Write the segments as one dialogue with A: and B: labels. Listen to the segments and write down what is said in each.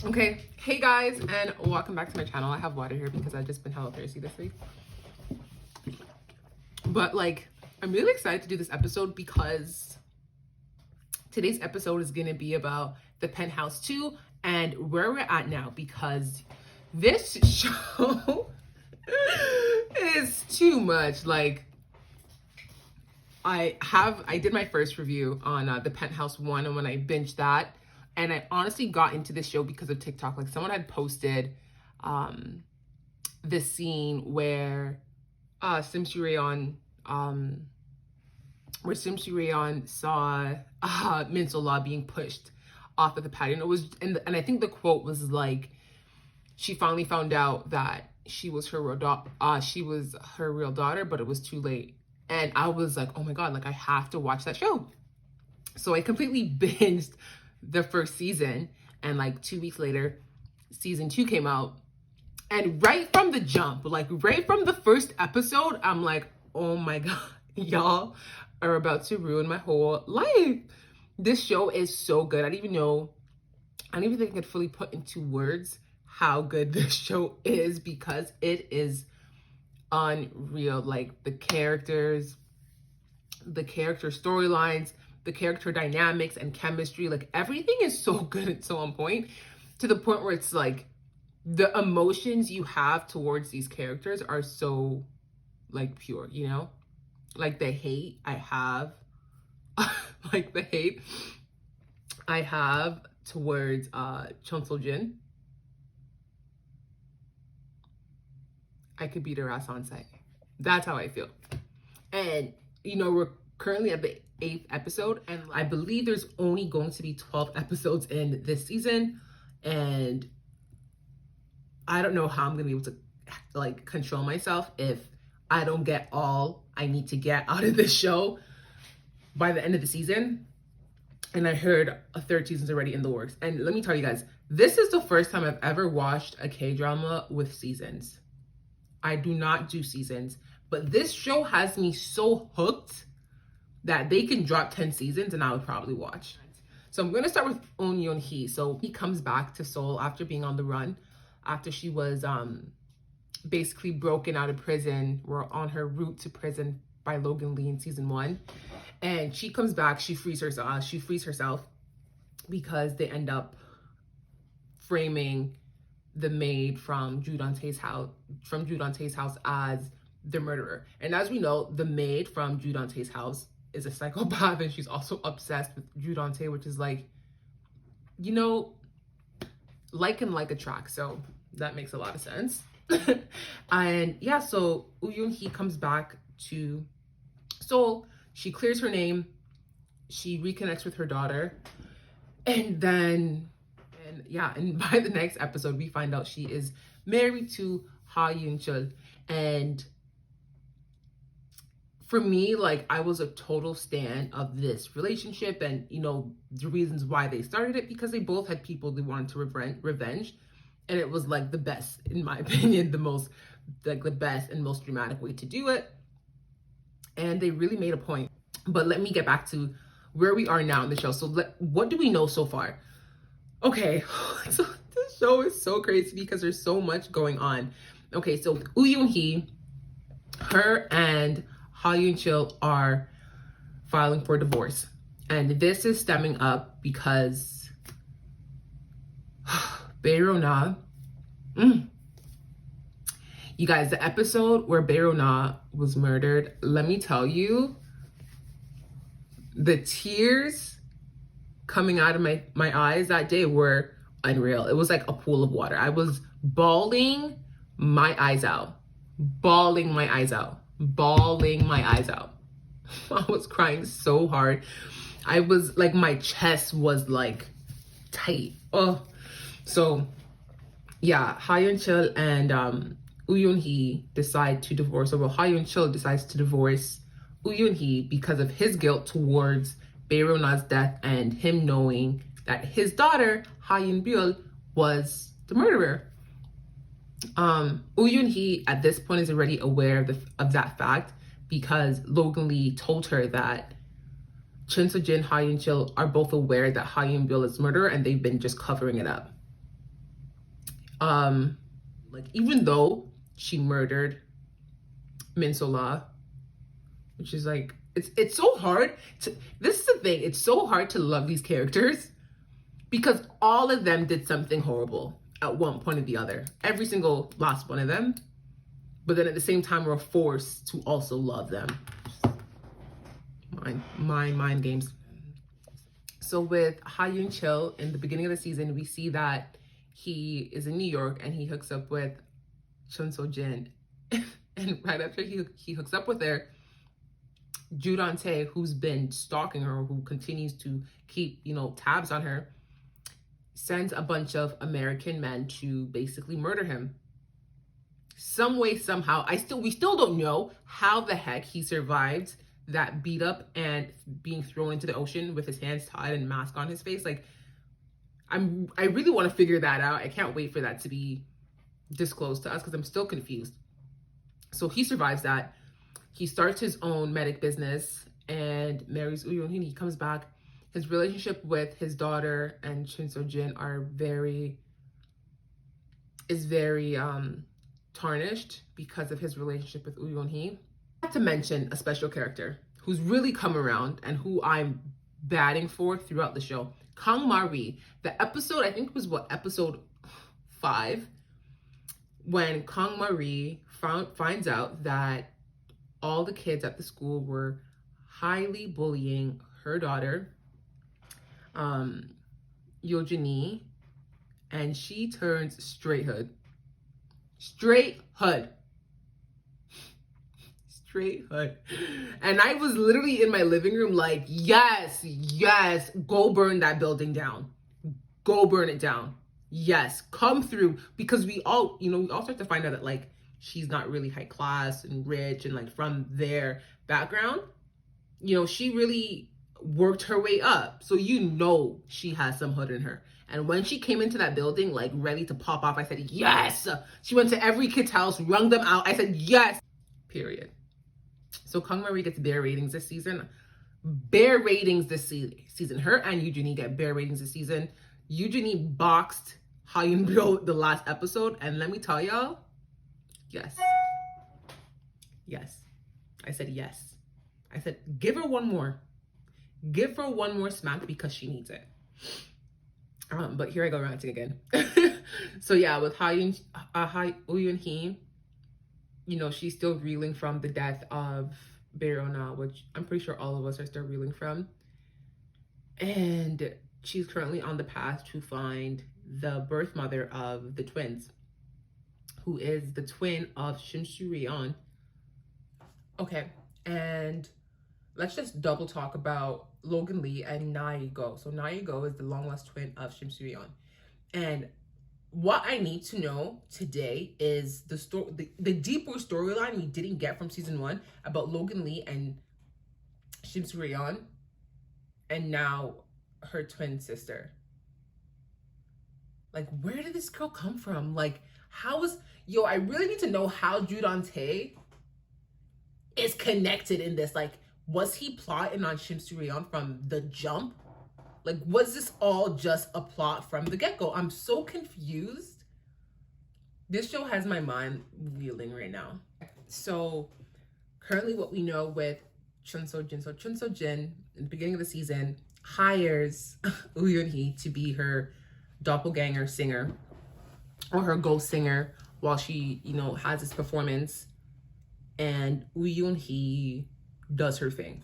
A: Okay, hey guys, and welcome back to my channel. I have water here because I've just been hella thirsty this week. But like, I'm really excited to do this episode because today's episode is gonna be about the Penthouse 2 and where we're at now, because this show is too much. Like, I did my first review on the Penthouse 1, and when I binged that, and I honestly got into this show because of TikTok. Like, someone had posted this scene where Simchi Rayon saw Min Sola being pushed off of the patio. And it was, and I think the quote was like, she finally found out that she was her real daughter, but it was too late. And I was like, oh my God, like I have to watch that show. So I completely binged the first season, and like 2 weeks later, season 2 came out. And right from the jump, like right from the first episode, I'm like, oh my God, y'all are about to ruin my whole life. This show is so good. I don't even think I could fully put into words how good this show is, because it is unreal. Like the character storylines, the character dynamics and chemistry, like everything is so good and so on point, to the point where it's like the emotions you have towards these characters are so like pure, you know? Like the hate I have towards Chun Soo Jin. I could beat her ass on sight. That's how I feel. And you know, we're currently at the 8th episode, and I believe there's only going to be 12 episodes in this season, and I don't know how I'm gonna be able to like control myself if I don't get all I need to get out of this show by the end of the season. And I heard a 3rd season's already in the works. And let me tell you guys, this is the first time I've ever watched a K-drama with seasons. I do not do seasons, but this show has me so hooked that they can drop 10 seasons and I would probably watch. So I'm gonna start with Eun Yoon Hee. So he comes back to Seoul after being on the run, after she was basically broken out of prison. We're on her route to prison by Logan Lee in season 1. And she comes back, she frees herself because they end up framing the maid from Ju Dante's house as the murderer. And as we know, the maid from Ju Dante's house is a psychopath, and she's also obsessed with Ju Dante, which is like, you know, like and like attract. So that makes a lot of sense. And yeah, so Eun Yoon Hee comes back to Seoul. She clears her name. She reconnects with her daughter. And then, and by the next episode, we find out she is married to Ha Yoon Chul. And for me, like, I was a total stan of this relationship, and you know the reasons why they started it, because they both had people they wanted to revenge, and it was like the best, in my opinion, the best and most dramatic way to do it. And they really made a point. But let me get back to where we are now in the show. So what do we know so far? Okay, so this show is so crazy because there's so much going on. Okay, so Eun Yoon Hee, her and Ha Yoon Chul are filing for divorce. And this is stemming up because Bae Na, you guys, the episode where Bae Na was murdered, let me tell you, the tears coming out of my eyes that day were unreal. It was like a pool of water. I was bawling my eyes out. I was crying so hard. I was like, my chest was like tight. Oh, so yeah, Ha Yoon Chul and Eun Yoon Hee decide to divorce. Well, Ha Yoon Chul decides to divorce Eun Yoon Hee because of his guilt towards Bae Na's death and him knowing that his daughter Ha Yoon Byul was the murderer. Eun Yoon Hee at this point is already aware of that fact, because Logan Lee told Chin So Jin, Ha Yun Chil are both aware that Ha Yun Bil is murderer, and they've been just covering it up. Like, even though she murdered Min So La, which is like, it's so hard to, this is the thing, it's so hard to love these characters because all of them did something horrible at one point or the other. Every single last one of them. But then at the same time, we're forced to also love them. Mind games. So with Ha Yun Chil, in the beginning of the season, we see that he is in New York and he hooks up with Chun So Jin. And right after he hooks up with her, Ju Dan Tae, who's been stalking her, who continues to keep, tabs on her, sends a bunch of American men to basically murder him. Some way, somehow, we still don't know how the heck he survived that beat up and being thrown into the ocean with his hands tied and mask on his face. Like, I really want to figure that out. I can't wait for that to be disclosed to us because I'm still confused. So he survives that. He starts his own medic business and marries Woo Yoon Hee. He comes back. His relationship with his daughter and Chin So Jin is very tarnished because of his relationship with Woo Yoon Hee. I have to mention a special character who's really come around and who I'm batting for throughout the show. Kang Ma-ri. The episode, I think it was episode 5, when Kang Ma-ri finds out that all the kids at the school were highly bullying her daughter, Yeojin, and she turns straight hood. Straight hood. Straight hood. And I was literally in my living room like, yes, go burn that building down. Go burn it down. Yes, come through. Because we all start to find out that, like, she's not really high class and rich and, like, from their background. She really worked her way up. So she has some hood in her. And when she came into that building, like, ready to pop off, I said, yes. She went to every kid's house, wrung them out. I said, yes. Period. So Kang Ma-ri gets bare ratings this season. Bare ratings this season. Her and Yeojin get bare ratings this season. Yeojin boxed Ha Yun Bil the last episode. And let me tell y'all, yes. Yes. I said yes. I said, give her one more. Give her one more smack because she needs it. But here I go ranting again. So yeah, with Woo Yoon Hee, she's still reeling from the death of Beirona, which I'm pretty sure all of us are still reeling from. And she's currently on the path to find the birth mother of the twins, who is the twin of Shim Soo-ryeon. Okay, and let's just double talk about Logan Lee and Na Yi-go. So Na Yi-go is the long-lost twin of Shim Soo-ryeon. And what I need to know today is the deeper storyline we didn't get from season 1 about Logan Lee and Shim Soo-ryeon, and now her twin sister. Like, where did this girl come from? Like, I really need to know how Ju Dan Tae is connected in this. Like, was he plotting on Shim Soo-ryeon from the jump? Like, was this all just a plot from the get-go? I'm so confused. This show has my mind reeling right now. So, currently what we know with Chun So Jin. So, Chun So Jin, in the beginning of the season, hires Woo Yoon Hee to be her doppelganger singer, or her ghost singer, while she, has this performance. And Woo Yoon Hee does her thing.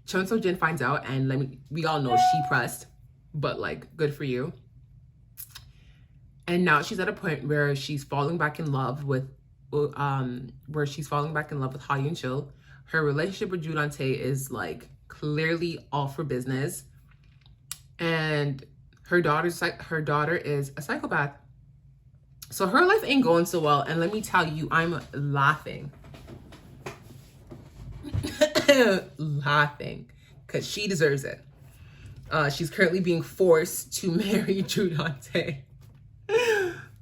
A: Chun So Jin finds out, and we all know she pressed, but, like, good for you. And now she's at a point where she's falling back in love with Ha Yun Chil. Her relationship with Ju Dan Tae is, like, clearly all for business, and her daughter is a psychopath. So her life ain't going so well, and let me tell you, I'm laughing. Laughing, because she deserves it. She's currently being forced to marry Ju Dan Tae.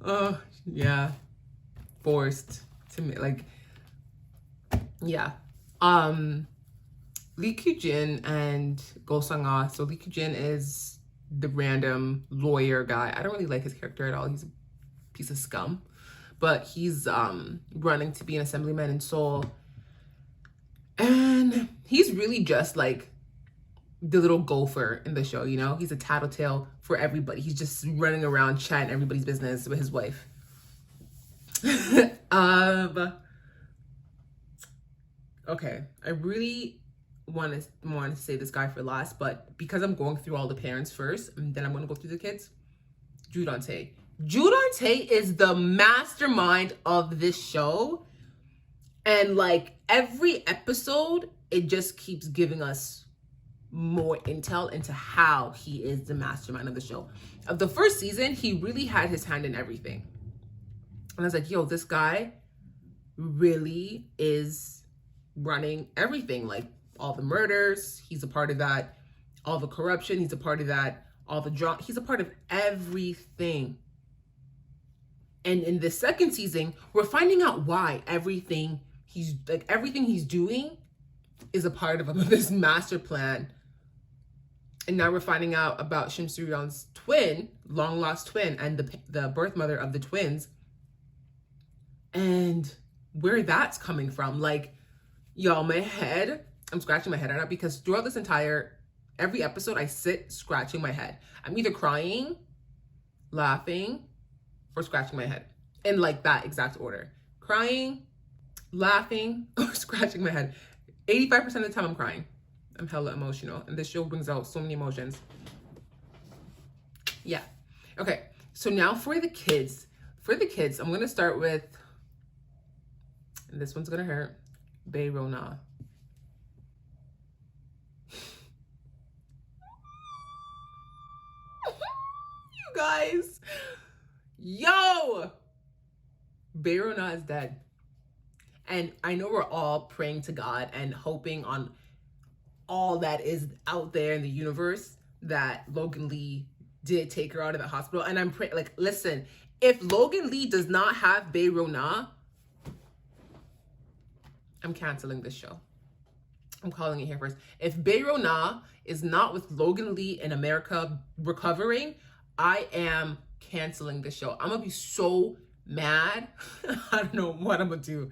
A: Oh, yeah. Forced to, like, yeah. Lee Kyu-jin and Go Sang-ah. So Lee Kyu-jin is the random lawyer guy. I don't really like his character at all. He's a piece of scum. But he's running to be an assemblyman in Seoul. And he's really just like the little gopher in the show, you know? He's a tattletale for everybody. He's just running around chatting everybody's business with his wife. Okay, I really want to say this guy for last, but because I'm going through all the parents first, and then I'm going to go through the kids. Joo Dong-tae. Joo Dong-tae is the mastermind of this show. And like every episode, it just keeps giving us more intel into how he is the mastermind of the show. Of the first season, he really had his hand in everything. And I was like, yo, this guy really is running everything. Like all the murders, he's a part of that. All the corruption, he's a part of that. All the drama, he's a part of everything. And in the second season, we're finding out why everything he's doing is a part of this master plan. And now we're finding out about Shim Soo-yeon's twin, long lost twin, and the birth mother of the twins, and where that's coming from. Like, y'all, I'm scratching my head right now because throughout this every episode, I sit scratching my head. I'm either crying, laughing, or scratching my head in like that exact order. Crying, laughing, or scratching my head. 85% of the time I'm crying. I'm hella emotional, and this show brings out so many emotions. Yeah. Okay, so now for the kids. I'm going to start with, and this one's going to hurt, Bae Rona. You guys. Yo! Bae Rona is dead. And I know we're all praying to God and hoping on all that is out there in the universe that Logan Lee did take her out of the hospital. And I'm praying, like, listen, if Logan Lee does not have Bae Rona, I'm canceling this show. I'm calling it here first. If Bae Rona is not with Logan Lee in America recovering, I am canceling the show. I'm gonna be so mad. I don't know what I'm gonna do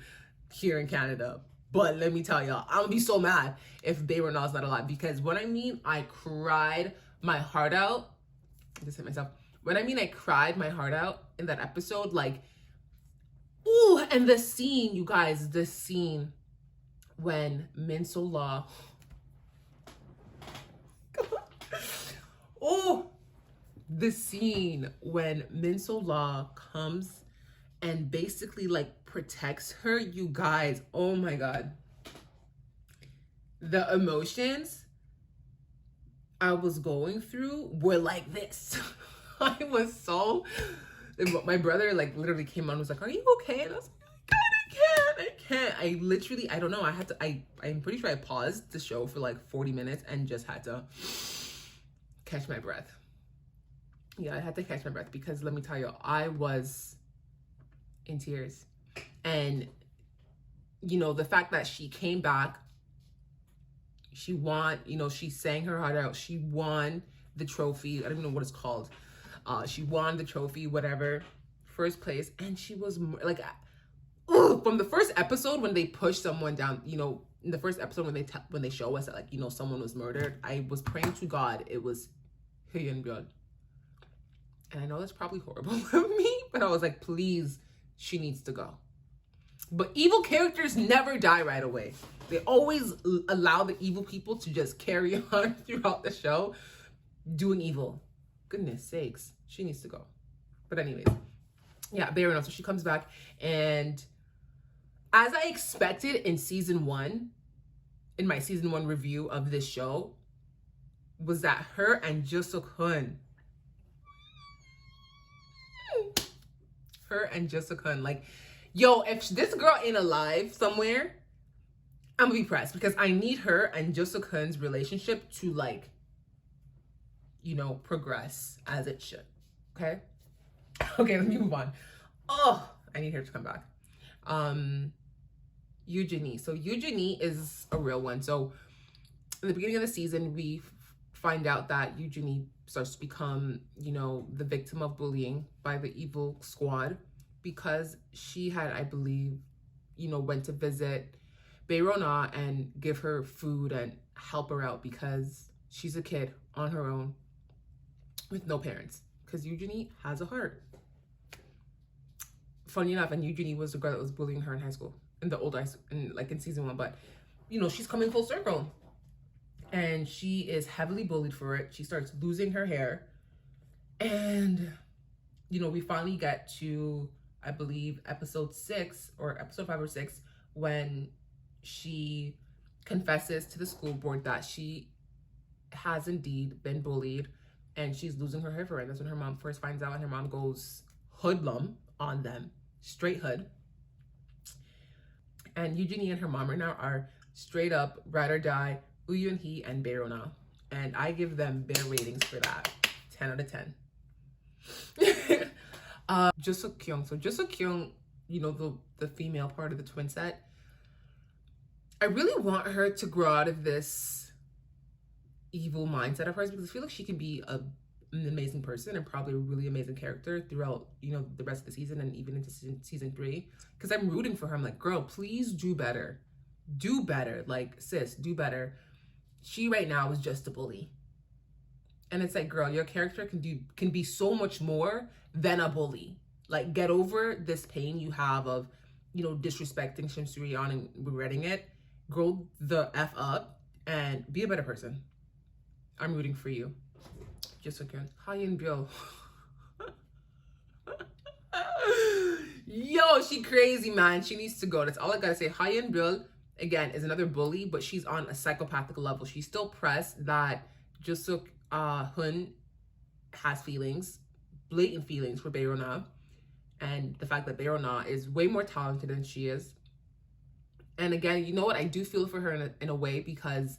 A: here in Canada, but let me tell y'all, I'm gonna be so mad if Bae Renault's not alive, because when I mean I cried my heart out, I just hit myself. When I mean I cried my heart out in that episode, like, ooh, and the scene, you guys, the scene when Min So-la, oh, the scene when Min So-la comes and basically like protects her, you guys, oh my God. The emotions I was going through were like this. I was so, my brother like literally came on and was like, are you okay? And I was like, I can't. I literally, I don't know. I'm pretty sure I paused the show for like 40 minutes and just had to catch my breath. Yeah, I had to catch my breath because let me tell you, I was in tears. And, you know, the fact that she came back, she won, you know, she sang her heart out. She won the trophy. I don't even know what it's called. She won the trophy, whatever, first place. And she was like, from the first episode when they pushed someone down, you know, in the first episode when they show us that, like, you know, someone was murdered, I was praying to God it was Hyun-byul. And I know that's probably horrible of me, but I was like, please, she needs to go. But evil characters never die right away. They always allow the evil people to just carry on throughout the show doing evil. Goodness sakes, she needs to go. But anyways, yeah, Bae Renault. So she comes back, and as I expected in season 1, in my season 1 review of this show, was that her and Jisoo-kun, like, yo, if this girl ain't alive somewhere, I'm gonna be pressed, because I need her and Jisoo-kun's relationship to, like, you know, progress as it should. Okay, let me move on. Oh, I need her to come back. Yoo Jin-hee. So Yoo Jin-hee is a real one. So in the beginning of the season, we find out that Eugenie starts to become, you know, the victim of bullying by the evil squad because she had, I believe, you know, went to visit Beirona and give her food and help her out because she's a kid on her own with no parents, because Eugenie has a heart. Funny enough, and Eugenie was the girl that was bullying her in high school, in the old high school, like in season 1, but you know, she's coming full circle. And she is heavily bullied for it. She starts losing her hair. And, you know, we finally get to, I believe, episode 6 or episode 5 or 6, when she confesses to the school board that she has indeed been bullied and she's losing her hair for it. That's when her mom first finds out, and her mom goes hoodlum on them, straight hood. And Eugenie and her mom right now are straight up ride or die Uyun-hee and Beirona, and I give them bare ratings for that. 10 out of 10. Jusuk-kyung. So Jusuk-kyung, you know, the female part of the twin set, I really want her to grow out of this evil mindset of hers, because I feel like she can be an amazing person and probably a really amazing character throughout, you know, the rest of the season and even into season 3. Because I'm rooting for her. I'm like, girl, please do better. Do better. Like, sis, do better. She right now is just a bully. And it's like, girl, your character can be so much more than a bully. Like, get over this pain you have of, you know, disrespecting Shamsuri-yeon and regretting it. Grow the F up and be a better person. I'm rooting for you. Just okay. Hyun-bil. Yo, she crazy, man. She needs to go. That's all I gotta say. Hyun-bil, again, is another bully, but she's on a psychopathic level. She's still pressed that Jusuk Hun has feelings, blatant feelings for Beirona, and the fact that Beirona is way more talented than she is. And again, you know what? I do feel for her in a way, because,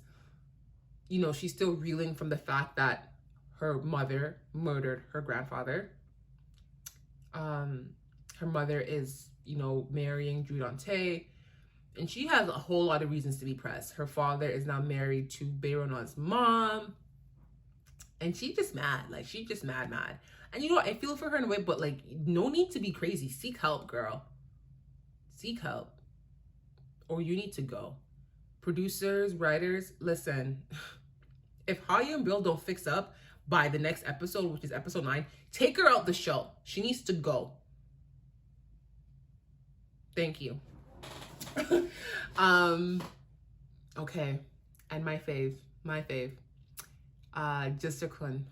A: you know, she's still reeling from the fact that her mother murdered her grandfather. Her mother is, you know, marrying Drew Dante. And she has a whole lot of reasons to be pressed. Her father is now married to Beirona's mom. And she's just mad. Like, she's just mad. And you know what? I feel for her in a way, but like, no need to be crazy. Seek help, girl. Seek help. Or you need to go. Producers, writers, listen. If Hyun-bil don't fix up by the next episode, which is episode 9, take her out the show. She needs to go. Thank you. Okay, and my fave, Jusuk-hun.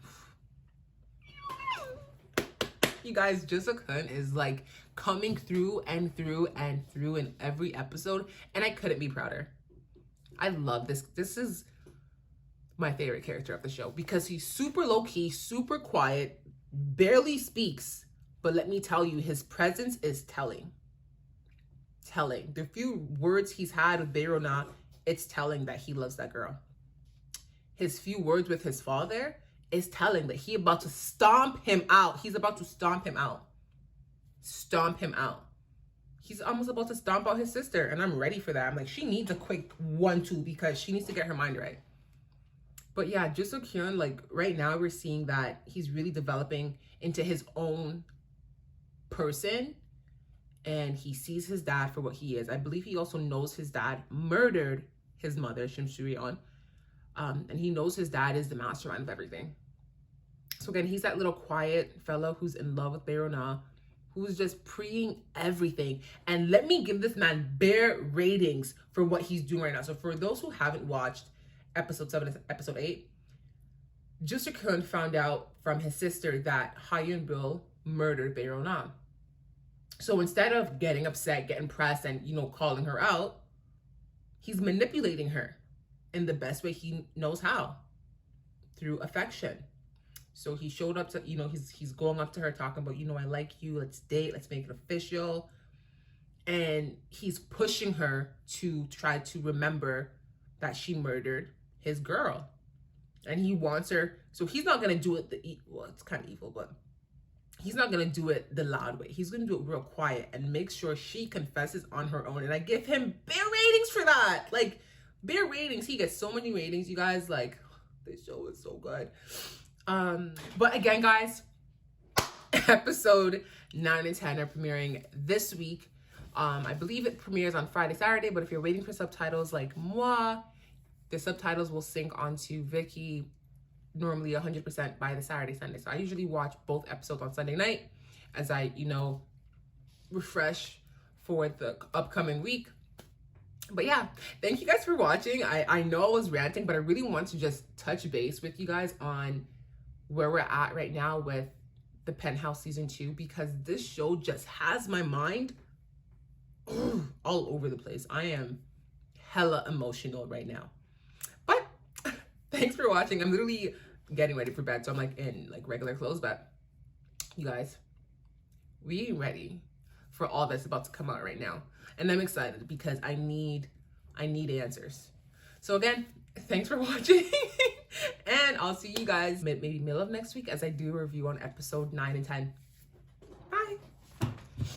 A: You guys, Jusuk-hun is like coming through and through and through in every episode, and I couldn't be prouder. I love this. This is my favorite character of the show, because he's super low-key, super quiet, barely speaks, but let me tell you, his presence is telling. The few words he's had with Beirona, it's telling that he loves that girl. His few words with his father is telling that he about to stomp him out. He's about to stomp him out. He's almost about to stomp out his sister, and I'm ready for that. I'm like, she needs a quick 1-2 because she needs to get her mind right. But yeah, Jusuk-hyun, like right now we're seeing that he's really developing into his own person. And he sees his dad for what he is. I believe he also knows his dad murdered his mother, Shamsuri-yeon. And he knows his dad is the mastermind of everything. So again, he's that little quiet fellow who's in love with Beirona, who's just preeing everything. And let me give this man bare ratings for what he's doing right now. So for those who haven't watched episode 7 and episode 8, Jusuk-hyun found out from his sister that Hyun-bil murdered Beirona. So instead of getting upset, getting pressed, and, you know, calling her out, he's manipulating her in the best way he knows how, through affection. So he showed up to, you know, he's going up to her talking about, you know, I like you, let's date, let's make it official. And he's pushing her to try to remember that she murdered his girl. And he wants her, so he's not going to do it well, it's kind of evil, but he's not going to do it the loud way. He's going to do it real quiet and make sure she confesses on her own. And I give him bare ratings for that. Like, bare ratings. He gets so many ratings, you guys. Like, this show is so good. But again, guys, episode 9 and 10 are premiering this week. I believe it premieres on Friday, Saturday, but if you're waiting for subtitles like moi, the subtitles will sync onto Vicky normally 100% by the Saturday, Sunday. So I usually watch both episodes on Sunday night as I, refresh for the upcoming week. But yeah, thank you guys for watching. I know I was ranting, but I really want to just touch base with you guys on where we're at right now with the Penthouse season 2, because this show just has my mind all over the place. I am hella emotional right now. But thanks for watching. I'm literally getting ready for bed, so I'm like in like regular clothes, but you guys, we ready for all that's about to come out right now. And I'm excited because I need answers. So again, thanks for watching. And I'll see you guys maybe middle of next week as I do a review on episode 9 and 10.